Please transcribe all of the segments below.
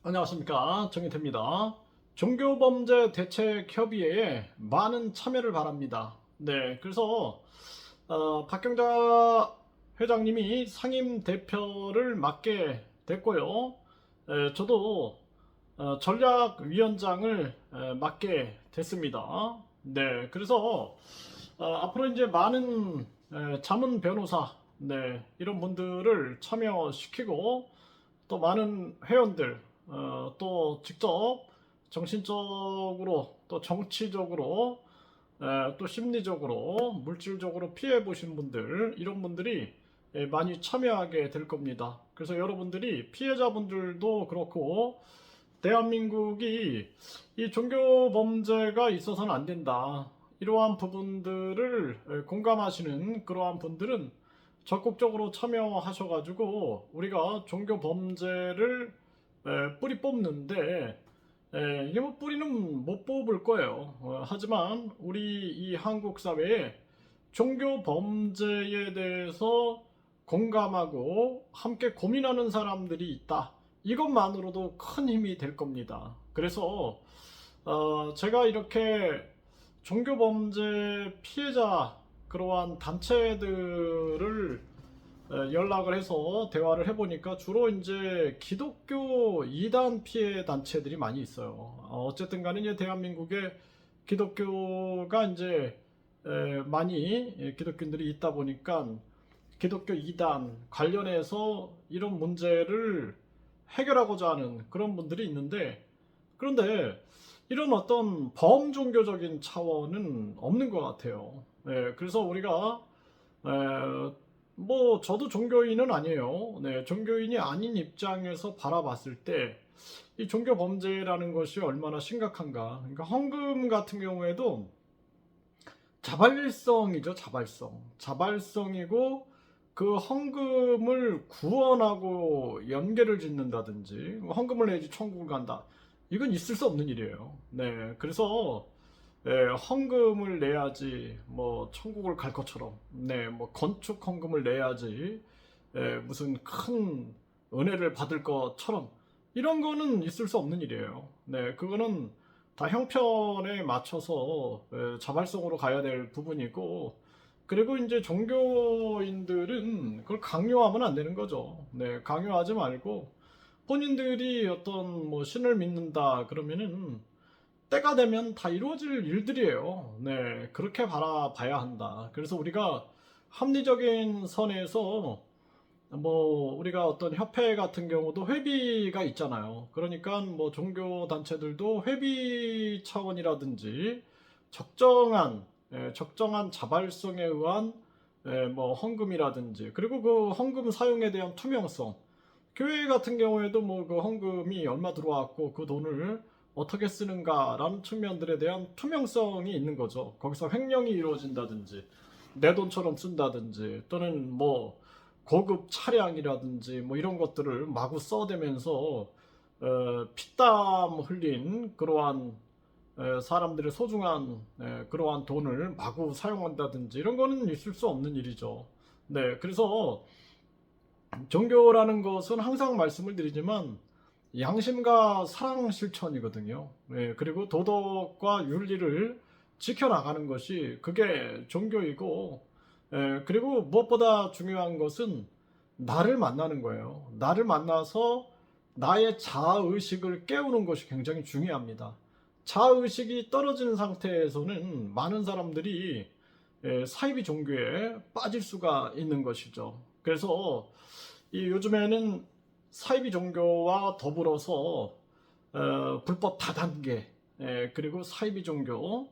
안녕하십니까, 정의태입니다. 종교범죄 대책협의회에 많은 참여를 바랍니다. 네, 그래서 박경자 회장님이 상임 대표를 맡게 됐고요. 저도 전략위원장을 맡게 됐습니다. 네, 그래서 앞으로 이제 많은 자문 변호사, 네, 이런 분들을 참여시키고 또 많은 회원들, 또 직접 정신적으로 또 정치적으로 또 심리적으로 물질적으로 피해 보신 분들, 이런 분들이 많이 참여하게 될 겁니다. 그래서 여러분들이 피해자분들도 그렇고 대한민국이 이 종교 범죄가 있어서는 안 된다, 이러한 부분들을 공감하시는 그러한 분들은 적극적으로 참여하셔가지고 우리가 종교 범죄를 뿌리 뽑는데, 이게 뭐 뿌리는 못 뽑을 거예요. 하지만 우리 이 한국 사회에 종교 범죄에 대해서 공감하고 함께 고민하는 사람들이 있다, 이것만으로도 큰 힘이 될 겁니다. 그래서 제가 이렇게 종교 범죄 피해자 그러한 단체들을 연락을 해서 대화를 해보니까 주로 이제 기독교 이단 피해 단체들이 많이 있어요. 어쨌든 간에 이제 대한민국에 기독교가 이제 많이 기독교인들이 있다 보니까 기독교 이단 관련해서 이런 문제를 해결하고자 하는 그런 분들이 있는데, 그런데 이런 어떤 범종교적인 차원은 없는 것 같아요. 그래서 우리가 뭐 저도 종교인은 아니에요. 네, 종교인이 아닌 입장에서 바라봤을 때 이 종교 범죄라는 것이 얼마나 심각한가. 그러니까 헌금 같은 경우에도 자발성이죠, 자발성. 자발성이고 그 헌금을 구원하고 연계를 짓는다든지 헌금을 내지 천국을 간다, 이건 있을 수 없는 일이에요. 네, 그래서 헌금을 내야지 뭐 천국을 갈 것처럼, 네, 뭐 건축 헌금을 내야지 무슨 큰 은혜를 받을 것처럼, 이런 거는 있을 수 없는 일이에요. 네, 그거는 다 형편에 맞춰서 자발성으로 가야 될 부분이고, 그리고 이제 종교인들은 그걸 강요하면 안 되는 거죠. 네, 강요하지 말고 본인들이 어떤 뭐 신을 믿는다 그러면은 때가 되면 다 이루어질 일들이에요. 네, 그렇게 바라봐야 한다. 그래서 우리가 합리적인 선에서 뭐 우리가 어떤 협회 같은 경우도 회비가 있잖아요. 그러니까 뭐 종교 단체들도 회비 차원이라든지 적정한 적정한 자발성에 의한 뭐 헌금이라든지, 그리고 그 헌금 사용에 대한 투명성, 교회 같은 경우에도 뭐 그 헌금이 얼마 들어왔고 그 돈을 어떻게 쓰는가라는 측면들에 대한 투명성이 있는 거죠. 거기서 횡령이 이루어진다든지 내 돈처럼 쓴다든지, 또는 뭐 고급 차량이라든지 뭐 이런 것들을 마구 써대면서 피땀 흘린 그러한 사람들의 소중한 그러한 돈을 마구 사용한다든지, 이런 거는 있을 수 없는 일이죠. 네, 그래서 종교라는 것은 항상 말씀을 드리지만 양심과 사랑 실천이거든요. 그리고 도덕과 윤리를 지켜나가는 것이 그게 종교이고, 그리고 무엇보다 중요한 것은 나를 만나는 거예요. 나를 만나서 나의 자아의식을 깨우는 것이 굉장히 중요합니다. 자아의식이 떨어지는 상태에서는 많은 사람들이 사이비 종교에 빠질 수가 있는 것이죠. 그래서 이 요즘에는 사이비 종교와 더불어서 불법 다단계, 그리고 사이비 종교,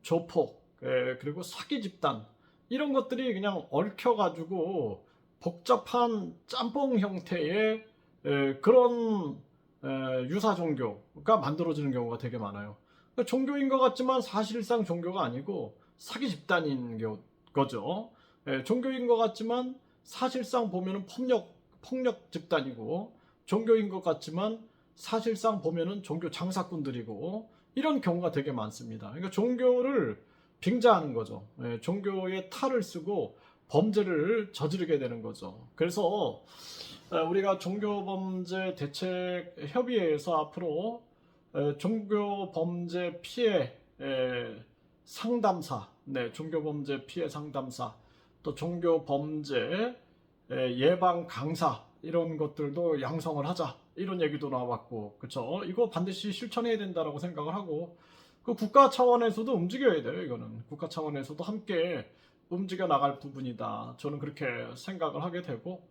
조폭, 그리고 사기 집단, 이런 것들이 그냥 얽혀가지고 복잡한 짬뽕 형태의 그런 유사 종교가 만들어지는 경우가 되게 많아요. 그러니까 종교인 것 같지만 사실상 종교가 아니고 사기 집단인 거죠. 종교인 것 같지만 사실상 보면은 폭력 집단이고, 종교인 것 같지만 사실상 보면은 종교 장사꾼들이고, 이런 경우가 되게 많습니다. 그러니까 종교를 빙자하는 거죠. 종교의 탈을 쓰고 범죄를 저지르게 되는 거죠. 그래서 우리가 종교범죄 대책 협의회에서 앞으로 종교범죄 피해 상담사, 네, 종교범죄 피해 상담사, 또 종교범죄 예방 강사 이런 것들도 양성을 하자 이런 얘기도 나왔고, 그쵸? 이거 반드시 실천해야 된다라고 생각을 하고, 그 국가 차원에서도 움직여야 돼요. 이거는 국가 차원에서도 함께 움직여 나갈 부분이다. 저는 그렇게 생각을 하게 되고,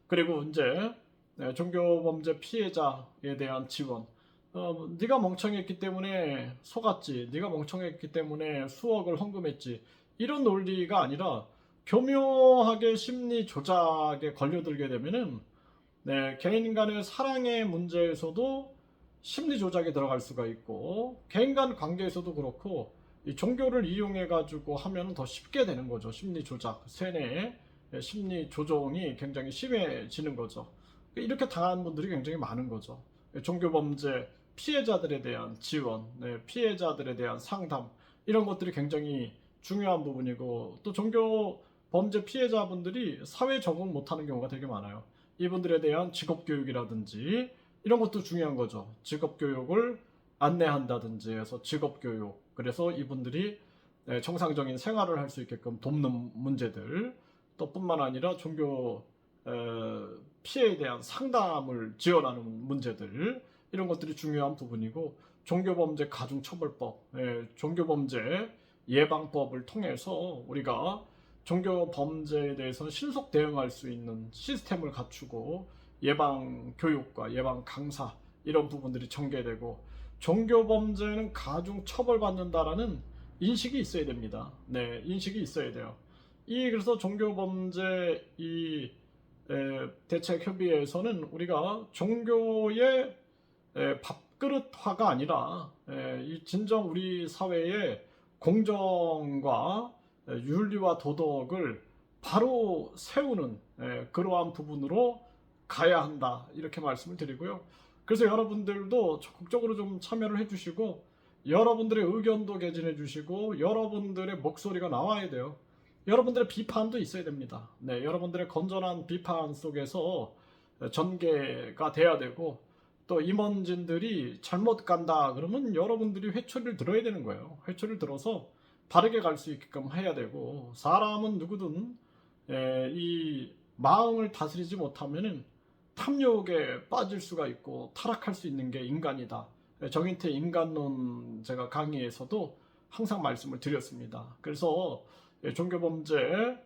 그리고 이제 종교범죄 피해자에 대한 지원. 네가 멍청했기 때문에 속았지. 네가 멍청했기 때문에 수억을 헌금했지. 이런 논리가 아니라 교묘하게 심리 조작에 걸려들게 되면은 개인 간의 사랑의 문제에서도 심리 조작에 들어갈 수가 있고, 개인 간 관계에서도 그렇고, 이 종교를 이용해 가지고 하면 더 쉽게 되는 거죠. 심리 조작, 세뇌, 심리 조종이 굉장히 심해지는 거죠. 이렇게 당한 분들이 굉장히 많은 거죠. 종교 범죄 피해자들에 대한 지원, 피해자들에 대한 상담, 이런 것들이 굉장히 중요한 부분이고, 또 종교 범죄 피해자분들이 사회 적응 못하는 경우가 되게 많아요. 이분들에 대한 직업교육이라든지 이런 것도 중요한 거죠. 직업교육을 안내한다든지 해서 직업교육, 그래서 이분들이 정상적인 생활을 할 수 있게끔 돕는 문제들, 또 뿐만 아니라 종교 피해에 대한 상담을 지원하는 문제들, 이런 것들이 중요한 부분이고, 종교범죄 가중처벌법, 종교범죄 예방법을 통해서 우리가 종교범죄에 대해서는 신속 대응할 수 있는 시스템을 갖추고, 예방 교육과 예방 강사 이런 부분들이 전개되고, 종교범죄는 가중 처벌받는다라는 인식이 있어야 됩니다. 네, 인식이 있어야 돼요. 그래서 종교범죄 대책협의회에서는 우리가 종교의 밥그릇화가 아니라 이 진정 우리 사회의 공정과 윤리와 도덕을 바로 세우는 그러한 부분으로 가야 한다, 이렇게 말씀을 드리고요. 그래서 여러분들도 적극적으로 좀 참여를 해주시고, 여러분들의 의견도 개진해 주시고, 여러분들의 목소리가 나와야 돼요. 여러분들의 비판도 있어야 됩니다. 여러분들의 건전한 비판 속에서 전개가 돼야 되고, 또 임원진들이 잘못 간다 그러면 여러분들이 회초리를 들어야 되는 거예요. 회초리를 들어서 바르게 갈 수 있게끔 해야 되고, 사람은 누구든 이 마음을 다스리지 못하면은 탐욕에 빠질 수가 있고 타락할 수 있는 게 인간이다. 정인태 인간론 제가 강의에서도 항상 말씀을 드렸습니다. 그래서 종교범죄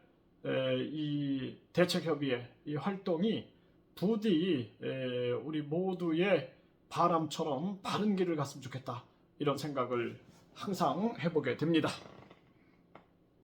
이 대책협의회 이 활동이 부디 우리 모두의 바람처럼 바른 길을 갔으면 좋겠다, 이런 생각을 항상 해보게 됩니다.